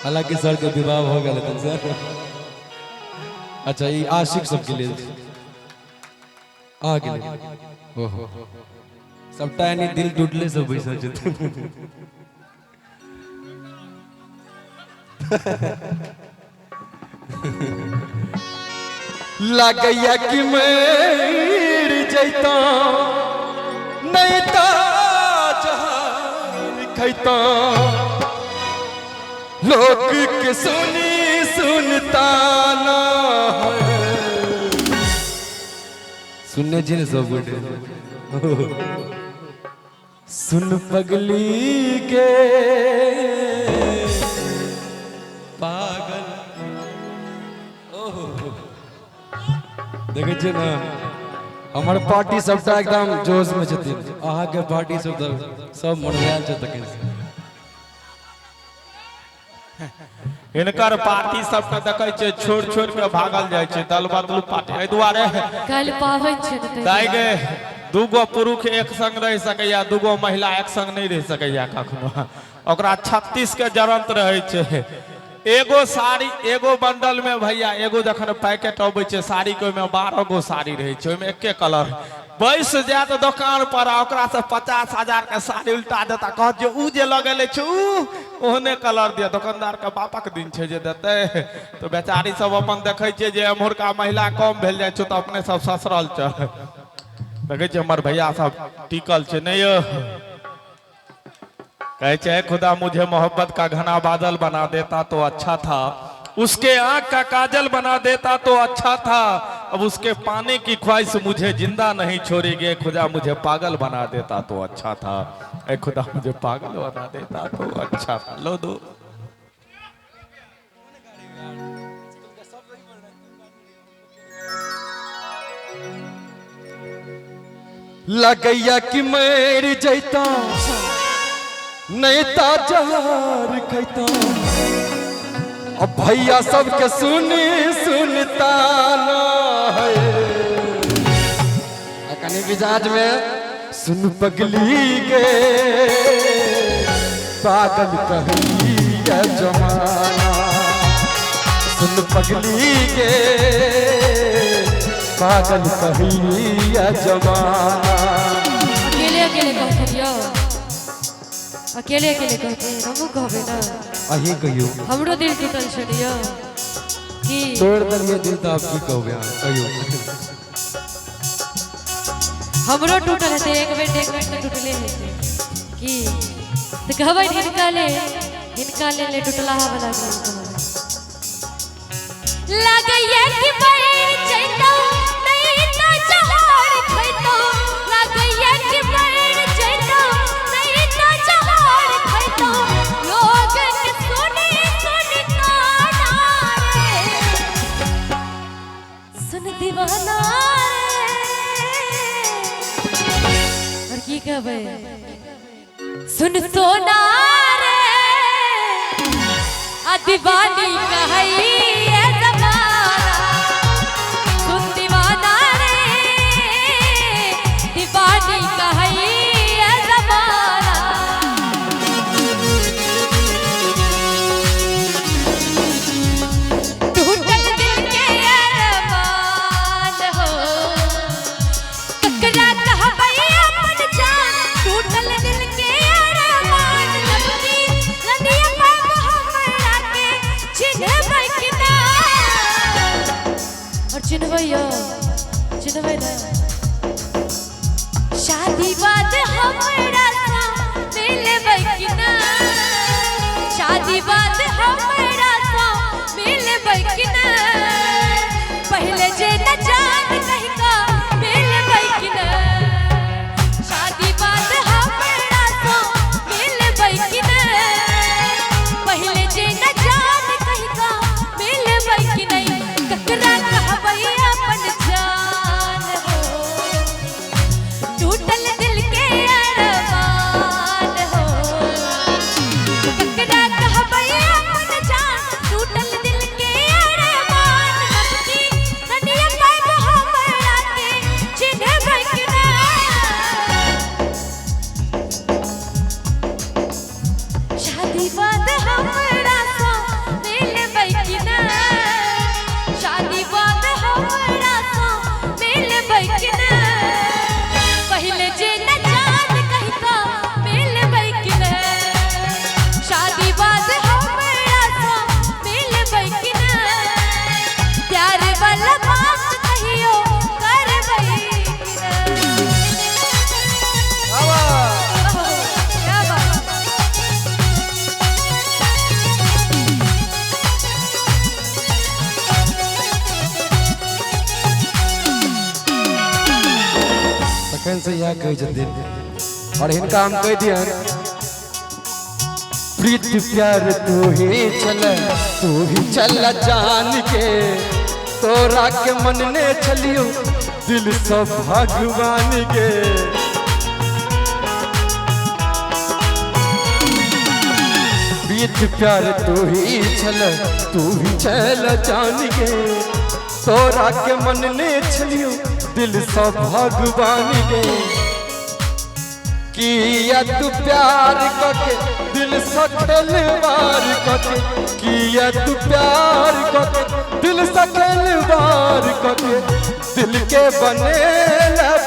हालांकि सर के विवाह हो गए थे सर। अच्छा ये आशिक सबके लिए आगे ओहो सबटा यानी दिल टूटले सब बैसा जते लागैया कि मर जैता नहीं ता जहां खैता लोग के सुनी सुनता ना सुनने जी ने सब बोले सुन पगली के पागल देखे छे ना हमार पार्टी सबटा एकदम जोश में छथिन अहाँ के पार्टी सब मनवायल छै तके इनकर पार्टी सब के देखे छे छोड़ छोड़ के भागल जाय छे दल बदलू पार्टी एहि दुआरे काल पावन छे दाई गे दूगो पुरुष एक संग रह सकैया दूगो महिला एक संग नहीं रह सकैया कखनो ओकरा 36 के जरंत रहे छे एगो साड़ी एगो बंडल में भैया एगो जखन पैकेट अबै छे साड़ी के में 12 गो साड़ी रहे छे ओमे एके कलर बैस जात दुकान पर ओकरा से 50,000 के साड़ी उल्टा देता कहत जे ऊ जे लगेले छे ऊ ओहने कलर दिया दुकानदार के बापक दिन छे जे देते तो बेचारी सब अपन देखे छे जे अमहरका महिला कम भेल जाय छे तो अपने सब ससरल छ देखे छे हमर भैया सब टिकल छे नहीं कहे छे खुदा मुझे मोहब्बत का घना बादल बना देता तो अच्छा था उसके आंख का काजल बना देता तो अच्छा था अब उसके पाने की ख्वाहिश मुझे जिंदा नहीं छोड़ेगी खुदा मुझे पागल बना देता तो अच्छा था ऐ खुदा मुझे पागल बना देता तो अच्छा था लो दो लगैया कि मर जैता नहीं ता जहर खैता अब भैया सबके सुनी सुनता ना है कनी मिजाज में सुन पगली के पागल कहिया जमाना सुन पगली के पागल कहिया जमाना अकेले अकेले कहथियो अकेले अकेले कहते हमहु कहबे ना अही कहियो हमरो दिल टूटल छलियो कि तोड़ दलिए दिल तो आप की कहबे कहियो हमरो टूटल है एक बेर में टूटले है कि तो कहबै हिनका ले ले टूटला वाला लागैया कि मर जैता नहीं ता जहर खैता लागैया कि मर जैता नहीं ता जहर खैता लोग के सुनी सुनता ना रे सुन दीवाना और की कहबै सुन सोना रे आ दीवानी कहई चिन्हबै ना शादी बाद हमरा सा मिलबै कि ना शादी बाद हमरा सा मिलबै कि ना पहले जे न जान कहि का मिलबै कि ना शादी बाद हमरा सा मिलबै कि ना पहले जे न जान कहि का मिलबै कि नहीं ककरा कहबै अपन जान हो टूटल दिल के अरमान हो ककरा कहबै से यह कह जतिन और इनका हम कह दिया प्रीत प्यार तू ही चल जान के तोरा के मन ने चलियो दिल सब भगवान के प्रीत प्यार तू ही चल जान के तोरा के मन ने छलियो दिल सब भगवान के किया तू प्यार करके दिल से खिलवाड़ करके किया तू प्यार करके दिल से खिलवाड़ करके दिल के बने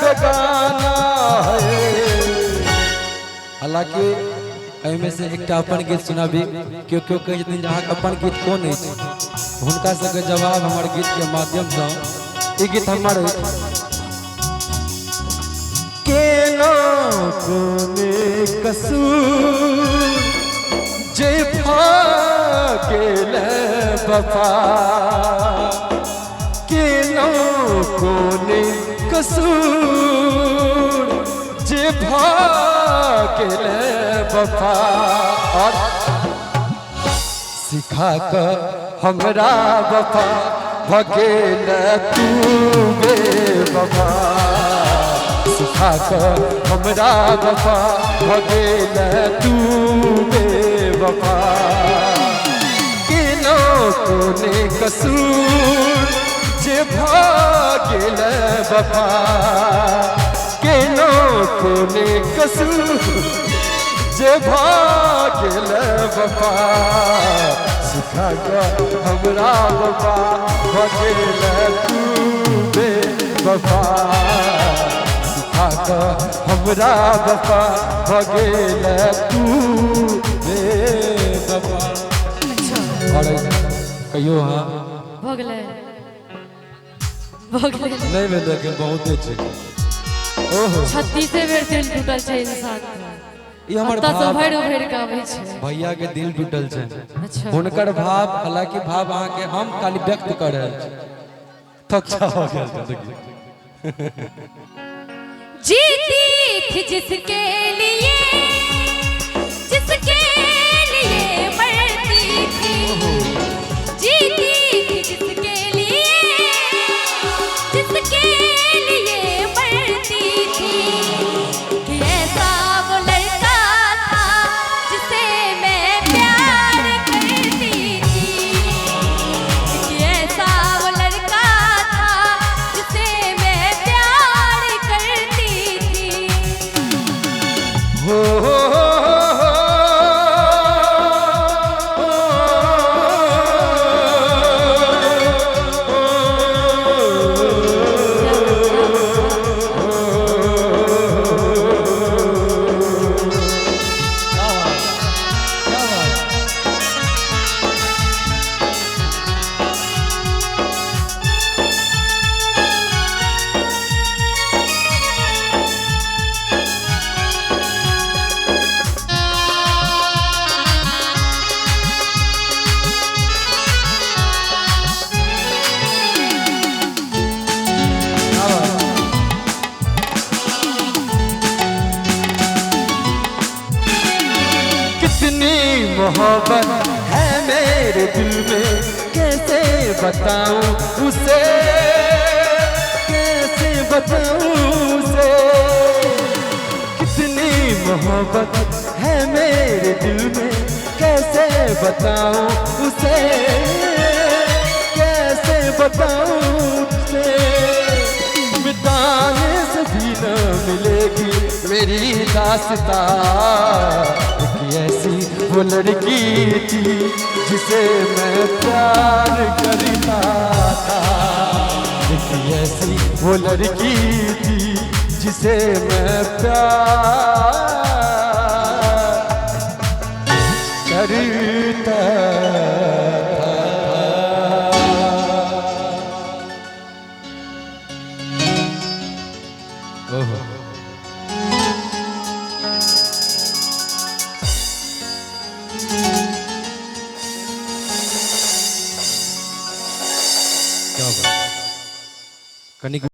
बेगाना है। हालांकि में से एक अपन गीत सुना भी क्यों क्यों कह जतिन जहाँ अपन गीत कौन है उनका सबके जवाब हमारे गीत के माध्यम से गीत हमारे केना कोने कसूर जे भागेल वफा केना कोने कसूर जे भागेल वफा और सिखा कर हमरा वफा भगेल तू बेवफा सिखा कर हमरा वफा भगेल तू बेवफा केना कोने कसूर जे भागेल वफा केना कोने कसूर जे भागेल वफा सिखा कर हमरा वफा भगेल तू बेवफा सिखा कर हमरा वफा भगेल तू बेवफा। और कहियो हाँ भगले नहीं भेल लेकिन बहुते छै ओहो 36 बेर दिल टूटल छै इंसान ई हमर त भाव भरि भरि के आबै छै भैया के दिल टूटल छै अच्छा हुनकर भाव हालांकि भाव अहाँ के हम खाली व्यक्त कर रहल छी थक हो गेल छै देखिए जीती थी जिसके लिए मरती थी जीती थी जिसके लिए मरती थी कि ऐसा वो लड़का था जिसे मैं प्यार करती थी कि ऐसा वो लड़का था जिसे मैं प्यार करती थी हो मोहब्बत है मेरे दिल में कैसे बताऊं उसे कैसे बताऊं उसे कितनी मोहब्बत है मेरे दिल में कैसे बताऊं उसे कैसे बताऊं उसे मिटाने से भी न मिलेगी मेरी दास्तां ऐसी वो लड़की थी जिसे मैं प्यार करता था एक ऐसी वो लड़की थी जिसे मैं प्यार करता था। ओहो क्या बात कनिक